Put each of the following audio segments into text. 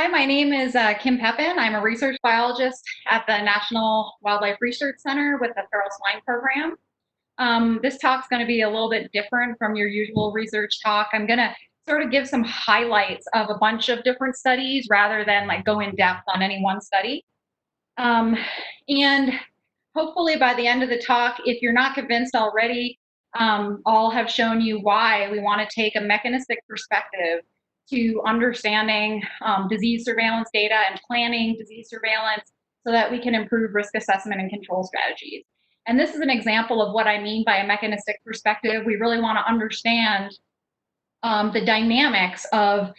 Hi, my name is Kim Pepin. I'm a research biologist at the National Wildlife Research Center with the Feral Swine Program. This talk's going to be a little bit different from your usual research talk. I'm going to sort of give some highlights of a bunch of different studies rather than like go in depth on any one study. And hopefully by the end of the talk, if you're not convinced already, I'll have shown you why we want to take a mechanistic perspective to understanding disease surveillance data and planning disease surveillance so that we can improve risk assessment and control strategies. And this is an example of what I mean by a mechanistic perspective. We really want to understand the dynamics of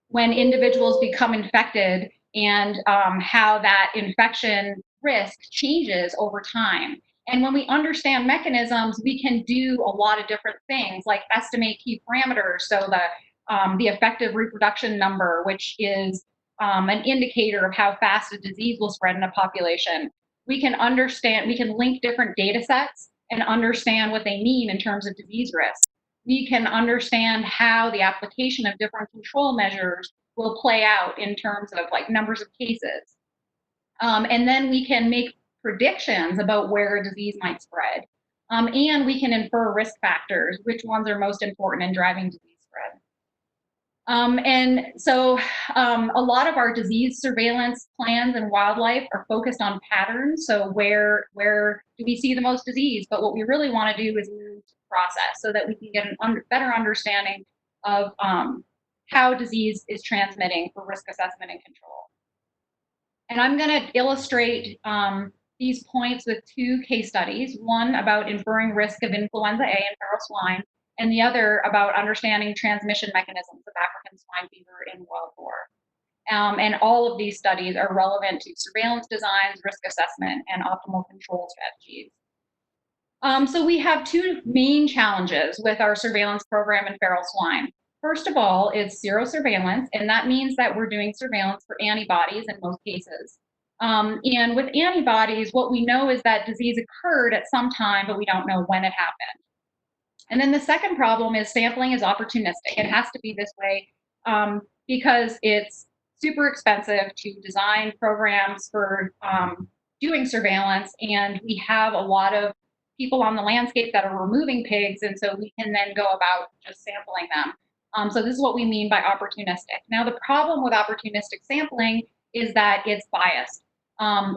when individuals become infected and how that infection risk changes over time. And when we understand mechanisms, we can do a lot of different things, like estimate key parameters. So the effective reproduction number, which is an indicator of how fast a disease will spread in a population. We can link different data sets and understand what they mean in terms of disease risk. We can understand how the application of different control measures will play out in terms of like numbers of cases. And then we can make predictions about where a disease might spread. And we can infer risk factors, which ones are most important in driving disease spread. And so a lot of our disease surveillance plans in wildlife are focused on patterns. So where do we see the most disease? But what we really want to do is move to process so that we can get a better understanding of how disease is transmitting for risk assessment and control. And I'm going to illustrate these points with two case studies, one about inferring risk of influenza A in feral swine, and the other about understanding transmission mechanisms of African swine fever in wild boar. And all of these studies are relevant to surveillance designs, risk assessment, and optimal control strategies. So we have two main challenges with our surveillance program in feral swine. First of all is serosurveillance, and that means that we're doing surveillance for antibodies in most cases. And with antibodies, what we know is that disease occurred at some time, but we don't know when it happened. And then the second problem is sampling is opportunistic. It has to be this way because it's super expensive to design programs for doing surveillance, and we have a lot of people on the landscape that are removing pigs, and so we can then go about just sampling them. So this is what we mean by opportunistic. Now, the problem with opportunistic sampling is that it's biased.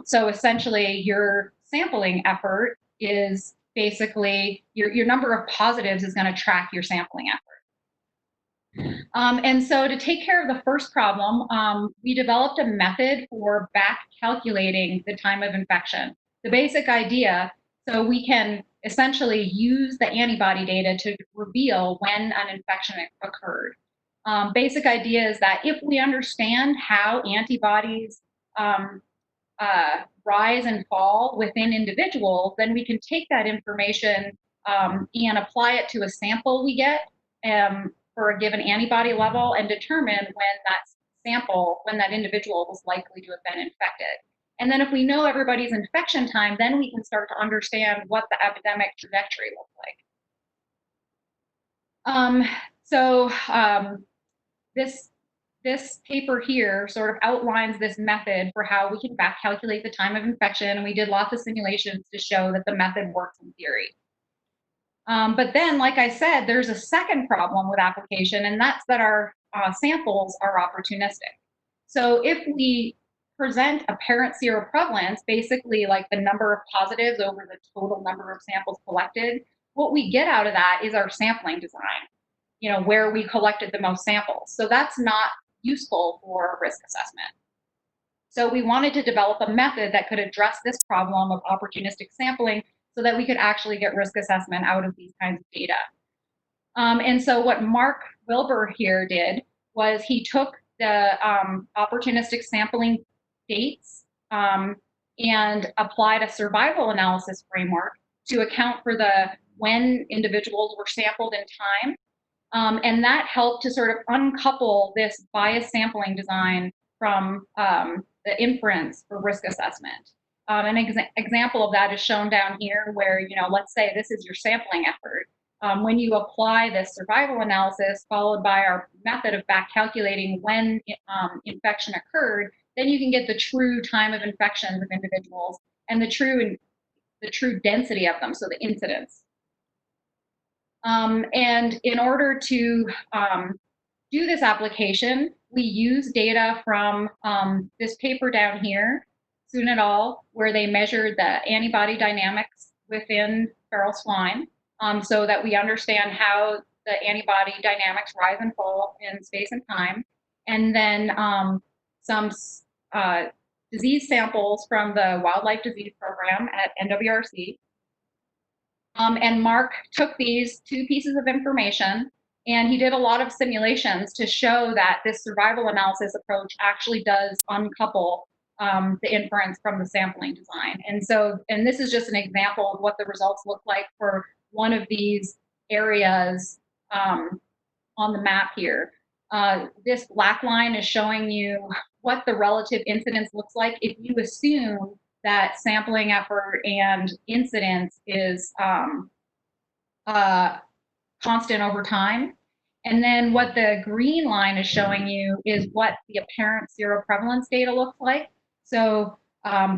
So essentially, your sampling effort is basically your number of positives is going to track your sampling effort. And so to take care of the first problem, we developed a method for back calculating the time of infection. The basic idea, so we can essentially use the antibody data to reveal when an infection occurred. Basic idea is that if we understand how antibodies rise and fall within individuals, then we can take that information and apply it to a sample we get for a given antibody level and determine when that individual was likely to have been infected. And then if we know everybody's infection time, then we can start to understand what the epidemic trajectory looks like. This paper here sort of outlines this method for how we can back calculate the time of infection, and we did lots of simulations to show that the method works in theory. But then, like I said, there's a second problem with application, and that's that our samples are opportunistic. So if we present apparent seroprevalence, basically like the number of positives over the total number of samples collected, what we get out of that is our sampling design, where we collected the most samples. So that's not useful for risk assessment. So we wanted to develop a method that could address this problem of opportunistic sampling so that we could actually get risk assessment out of these kinds of data. And so what Mark Wilber here did was he took the opportunistic sampling dates and applied a survival analysis framework to account for when individuals were sampled in time. And that helped to sort of uncouple this biased sampling design from the inference for risk assessment. An example of that is shown down here where, let's say this is your sampling effort. when you apply this survival analysis followed by our method of back calculating when infection occurred, then you can get the true time of infection of individuals and the true density of them, so the incidence. And in order to do this application, we use data from this paper down here, Sun et al., where they measured the antibody dynamics within feral swine, so that we understand how the antibody dynamics rise and fall in space and time. And then some disease samples from the Wildlife Disease Program at NWRC. And Mark took these two pieces of information and he did a lot of simulations to show that this survival analysis approach actually does uncouple the inference from the sampling design. And this is just an example of what the results look like for one of these areas on the map here. This black line is showing you what the relative incidence looks like if you assume that sampling effort and incidence is constant over time. And then what the green line is showing you is what the apparent seroprevalence data looks like. So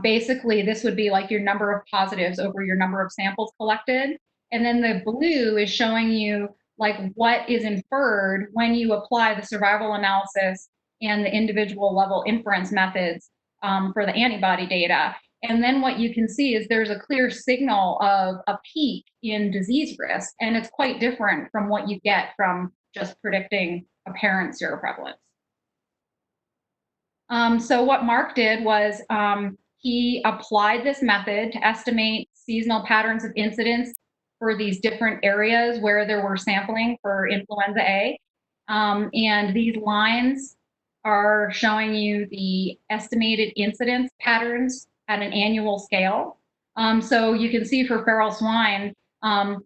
basically, this would be like your number of positives over your number of samples collected. And then the blue is showing you like what is inferred when you apply the survival analysis and the individual level inference methods for the antibody data. And then what you can see is there's a clear signal of a peak in disease risk, and it's quite different from what you get from just predicting apparent seroprevalence. So what Mark did was he applied this method to estimate seasonal patterns of incidence for these different areas where there were sampling for influenza A. And these lines are showing you the estimated incidence patterns at an annual scale. So you can see for feral swine,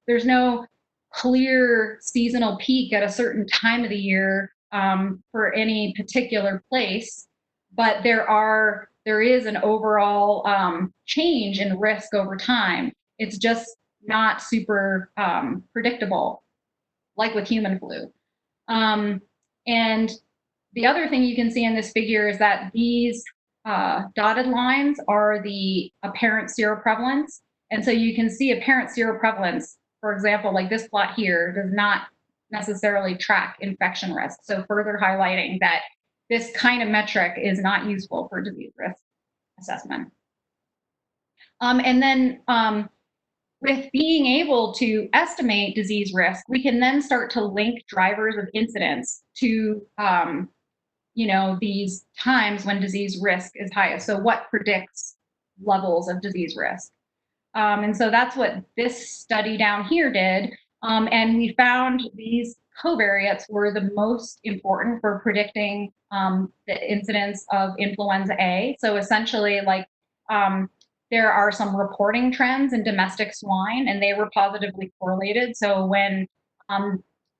there's no clear seasonal peak at a certain time of the year for any particular place, but there is an overall change in risk over time. It's just not super predictable, like with human flu. And the other thing you can see in this figure is that these dotted lines are the apparent seroprevalence. And so you can see apparent seroprevalence, for example, like this plot here, does not necessarily track infection risk. So further highlighting that this kind of metric is not useful for disease risk assessment. And then with being able to estimate disease risk, we can then start to link drivers of incidence to these times when disease risk is highest. So what predicts levels of disease risk? And so that's what this study down here did. And we found these covariates were the most important for predicting the incidence of influenza A. So essentially, like there are some reporting trends in domestic swine, and they were positively correlated. So when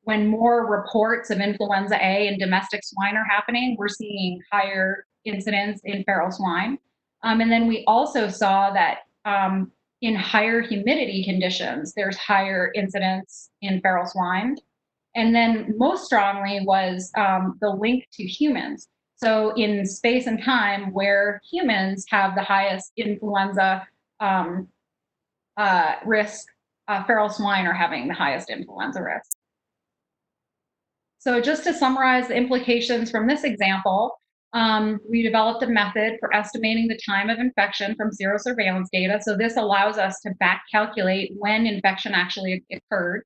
more reports of influenza A in domestic swine are happening, we're seeing higher incidence in feral swine. And then we also saw that in higher humidity conditions, there's higher incidence in feral swine. And then most strongly was the link to humans. So in space and time where humans have the highest influenza risk, feral swine are having the highest influenza risk. So just to summarize the implications from this example, we developed a method for estimating the time of infection from serosurveillance data. So this allows us to back calculate when infection actually occurred.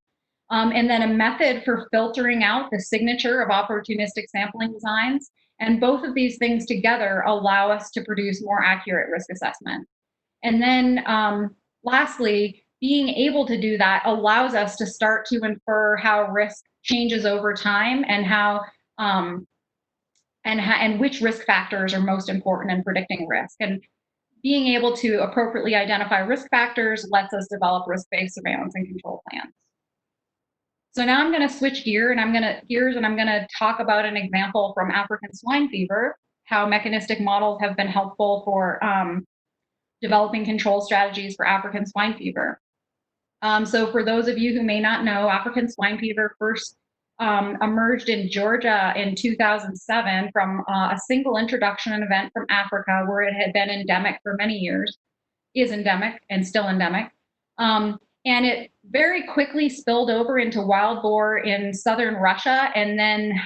And then a method for filtering out the signature of opportunistic sampling designs. And both of these things together allow us to produce more accurate risk assessment. And then lastly, being able to do that allows us to start to infer how risk changes over time and how and which risk factors are most important in predicting risk. And being able to appropriately identify risk factors lets us develop risk-based surveillance and control plans. So now I'm going to switch gears and I'm going to talk about an example from African swine fever, how mechanistic models have been helpful for developing control strategies for African swine fever. So for those of you who may not know, African swine fever first emerged in Georgia in 2007 from a single introduction event from Africa where it had been endemic for many years, is endemic and still endemic. And it very quickly spilled over into wild boar in southern Russia and then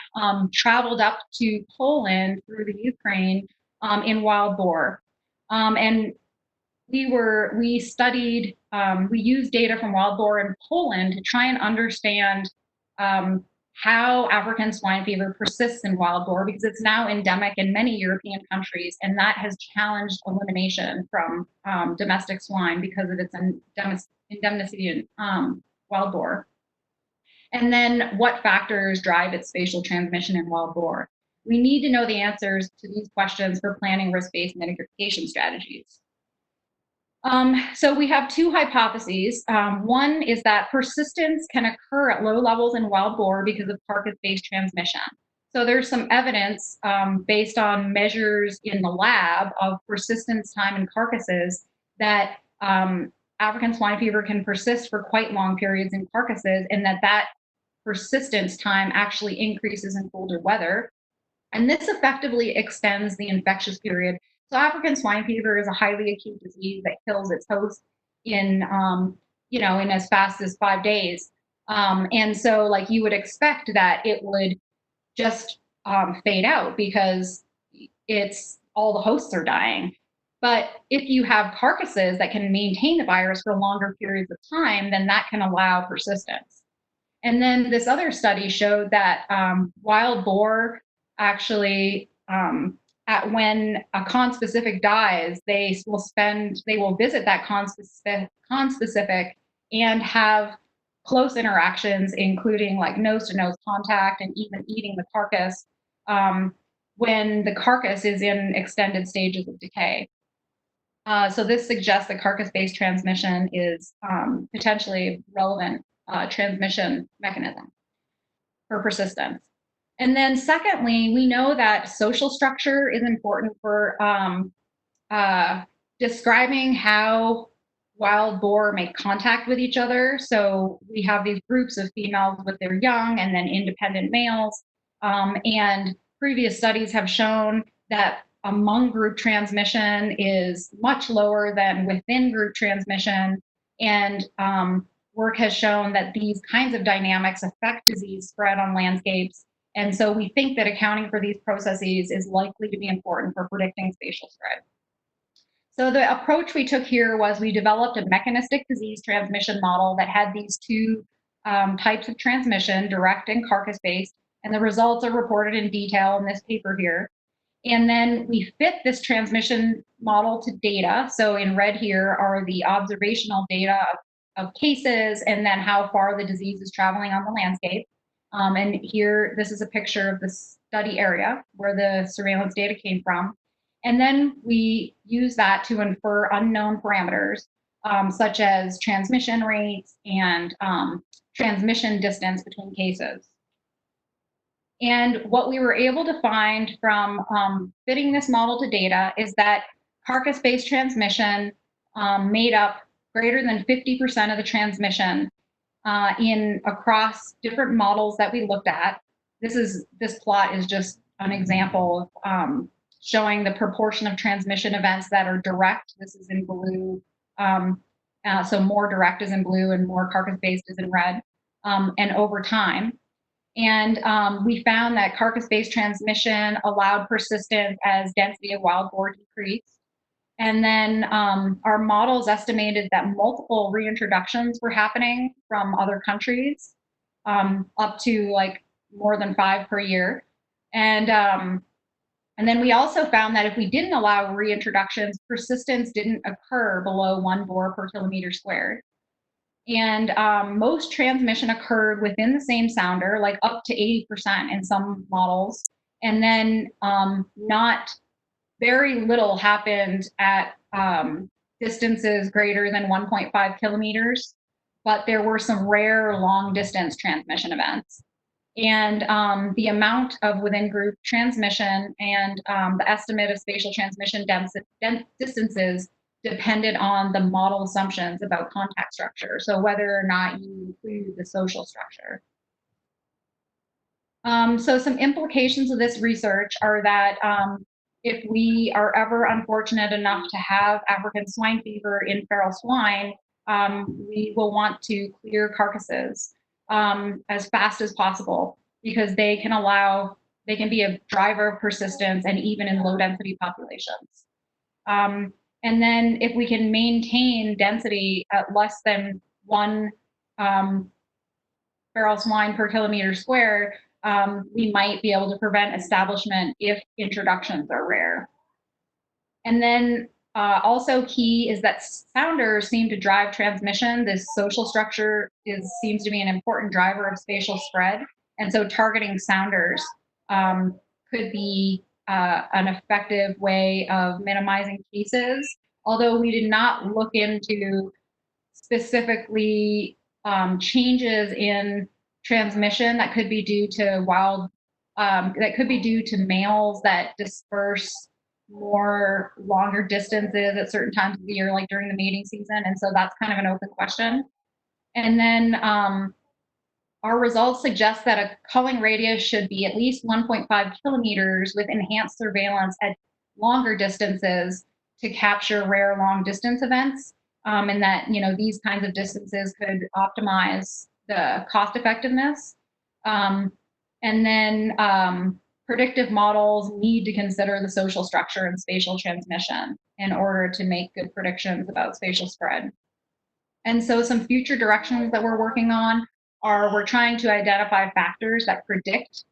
traveled up to Poland through the Ukraine in wild boar. And we studied, we used data from wild boar in Poland to try and understand how African swine fever persists in wild boar, because it's now endemic in many European countries, and that has challenged elimination from domestic swine because of its endemicity in wild boar. And then what factors drive its spatial transmission in wild boar? We need to know the answers to these questions for planning risk-based mitigation strategies. So we have two hypotheses. One is that persistence can occur at low levels in wild boar because of carcass-based transmission. So there's some evidence based on measures in the lab of persistence time in carcasses that African swine fever can persist for quite long periods in carcasses, and that persistence time actually increases in colder weather. And this effectively extends the infectious period. So African swine fever is a highly acute disease that kills its host in, in as fast as 5 days. And so like you would expect that it would just fade out because it's all the hosts are dying. But if you have carcasses that can maintain the virus for longer periods of time, then that can allow persistence. And then this other study showed that wild boar actually, when a conspecific dies, they will visit that conspecific and have close interactions, including like nose-to-nose contact and even eating the carcass when the carcass is in extended stages of decay. So this suggests that carcass-based transmission is potentially relevant transmission mechanism for persistence. And then secondly, we know that social structure is important for describing how wild boar make contact with each other. So we have these groups of females with their young and then independent males. And previous studies have shown that among group transmission is much lower than within group transmission. And work has shown that these kinds of dynamics affect disease spread on landscapes. And so we think that accounting for these processes is likely to be important for predicting spatial spread. So the approach we took here was we developed a mechanistic disease transmission model that had these two types of transmission, direct and carcass-based, and the results are reported in detail in this paper here. And then we fit this transmission model to data. So in red here are the observational data of cases and then how far the disease is traveling on the landscape. And here, this is a picture of the study area where the surveillance data came from. And then we use that to infer unknown parameters, such as transmission rates and transmission distance between cases. And what we were able to find from fitting this model to data is that carcass-based transmission made up greater than 50% of the transmission across different models that we looked at. This plot is just an example of showing the proportion of transmission events that are direct. This is in blue. So more direct is in blue and more carcass-based is in red, and over time. And we found that carcass-based transmission allowed persistence as density of wild boar decreased. And then our models estimated that multiple reintroductions were happening from other countries, up to like more than 5 per year. And then we also found that if we didn't allow reintroductions, persistence didn't occur below 1 boar per kilometer squared. And most transmission occurred within the same sounder, like up to 80% in some models. And then not very little happened at distances greater than 1.5 kilometers, but there were some rare long distance transmission events. And the amount of within group transmission and the estimate of spatial transmission distances depended on the model assumptions about contact structure. So whether or not you include the social structure. So some implications of this research are that if we are ever unfortunate enough to have African swine fever in feral swine, we will want to clear carcasses as fast as possible because they can be a driver of persistence and even in low density populations. And then if we can maintain density at less than one feral swine per kilometer squared, we might be able to prevent establishment if introductions are rare. And then also key is that sounders seem to drive transmission. This social structure seems to be an important driver of spatial spread. And so targeting sounders could be an effective way of minimizing cases, although we did not look into specifically changes in transmission that could be due to males that disperse more longer distances at certain times of the year, like during the mating season. And so that's kind of an open question. And then our results suggest that a culling radius should be at least 1.5 kilometers with enhanced surveillance at longer distances to capture rare long distance events. And that, these kinds of distances could optimize the cost effectiveness. And then predictive models need to consider the social structure and spatial transmission in order to make good predictions about spatial spread. And so some future directions that we're working on are we're trying to identify factors that predict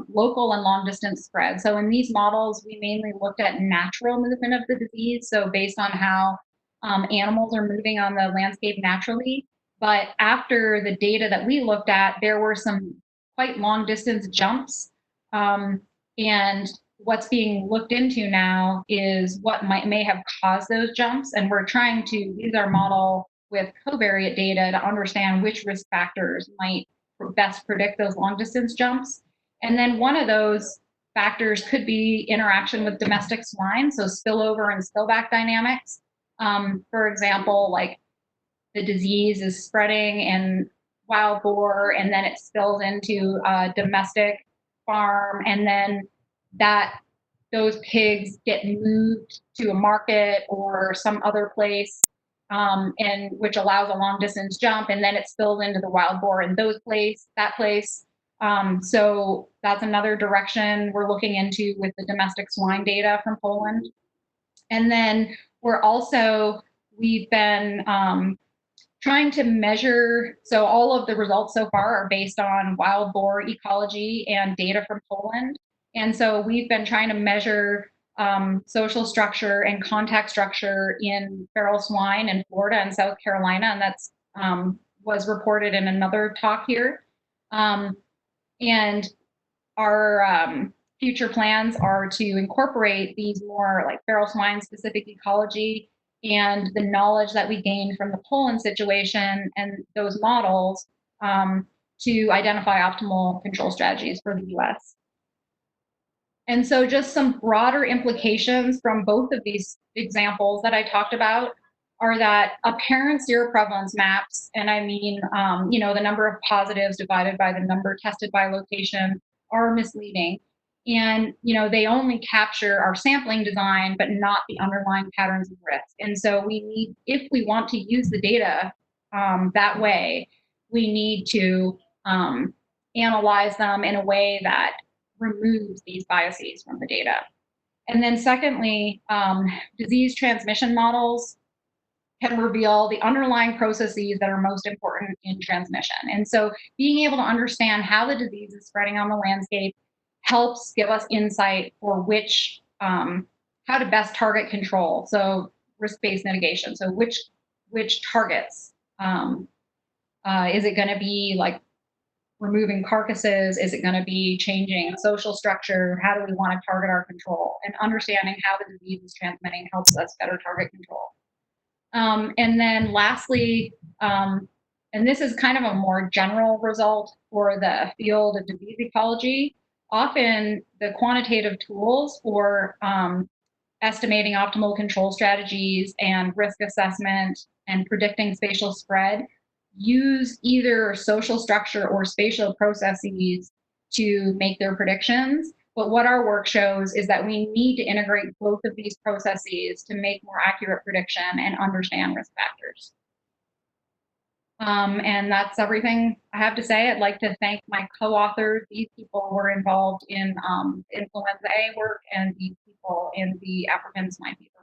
local and long distance spread. So in these models, we mainly looked at natural movement of the disease. So based on how animals are moving on the landscape naturally. But after the data that we looked at, there were some quite long distance jumps. And what's being looked into now is what may have caused those jumps. And we're trying to use our model with covariate data to understand which risk factors might best predict those long distance jumps. And then one of those factors could be interaction with domestic swine, so spillover and spillback dynamics. For example, like the disease is spreading in wild boar and then it spills into a domestic farm, and then those pigs get moved to a market or some other place, and which allows a long distance jump, and then it spills into the wild boar in that place. So that's another direction we're looking into with the domestic swine data from Poland. And then we've been trying to measure, so all of the results so far are based on wild boar ecology and data from Poland. And so we've been trying to measure social structure and contact structure in feral swine in Florida and South Carolina, and that's was reported in another talk here. And our future plans are to incorporate these more like feral swine specific ecology and the knowledge that we gained from the Poland situation and those models to identify optimal control strategies for the US. And so just some broader implications from both of these examples that I talked about are that apparent seroprevalence maps, and I mean, the number of positives divided by the number tested by location, are misleading. And, they only capture our sampling design, but not the underlying patterns of risk. And so if we want to use the data that way, we need to analyze them in a way that removes these biases from the data. And then secondly, disease transmission models can reveal the underlying processes that are most important in transmission. And so being able to understand how the disease is spreading on the landscape helps give us insight for how to best target control. So risk-based mitigation. So which targets? Is it going to be like removing carcasses? Is it going to be changing social structure? How do we want to target our control? And understanding how the disease is transmitting helps us better target control. And then lastly, and this is kind of a more general result for the field of disease ecology, often the quantitative tools for estimating optimal control strategies and risk assessment and predicting spatial spread use either social structure or spatial processes to make their predictions. But what our work shows is that we need to integrate both of these processes to make more accurate prediction and understand risk factors. And that's everything I have to say. I'd like to thank my co-authors. These people were involved in influenza A work, and these people in the African swine fever